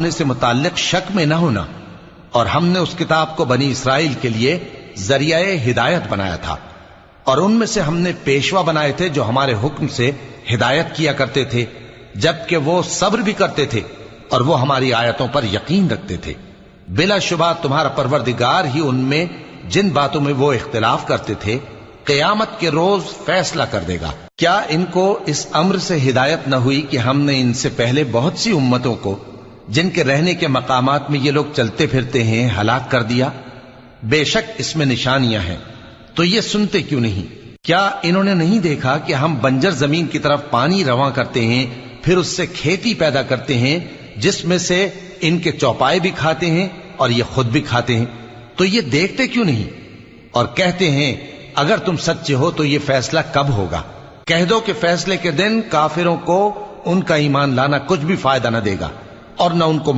اتارنے سے متعلق شک میں نہ ہونا، اور ہم نے اس کتاب کو بنی اسرائیل کے لیے ذریعہ ہدایت بنایا تھا، اور ان میں سے ہم نے پیشوا بنائے تھے جو ہمارے حکم سے ہدایت کیا کرتے تھے، جبکہ وہ صبر بھی کرتے تھے اور وہ ہماری آیتوں پر یقین رکھتے تھے۔ بلا شبہ تمہارا پروردگار ہی ان میں جن باتوں میں وہ اختلاف کرتے تھے قیامت کے روز فیصلہ کر دے گا۔ کیا ان کو اس امر سے ہدایت نہ ہوئی کہ ہم نے ان سے پہلے بہت سی امتوں کو جن کے رہنے کے مقامات میں یہ لوگ چلتے پھرتے ہیں ہلاک کر دیا؟ بے شک اس میں نشانیاں ہیں، تو یہ سنتے کیوں نہیں؟ کیا انہوں نے نہیں دیکھا کہ ہم بنجر زمین کی طرف پانی رواں کرتے ہیں، پھر اس سے کھیتی پیدا کرتے ہیں جس میں سے ان کے چوپائے بھی کھاتے ہیں اور یہ خود بھی کھاتے ہیں؟ تو یہ دیکھتے کیوں نہیں؟ اور کہتے ہیں اگر تم سچے ہو تو یہ فیصلہ کب ہوگا؟ کہہ دو کہ فیصلے کے دن کافروں کو ان کا ایمان لانا کچھ بھی فائدہ نہ دے گا اور نہ ان کو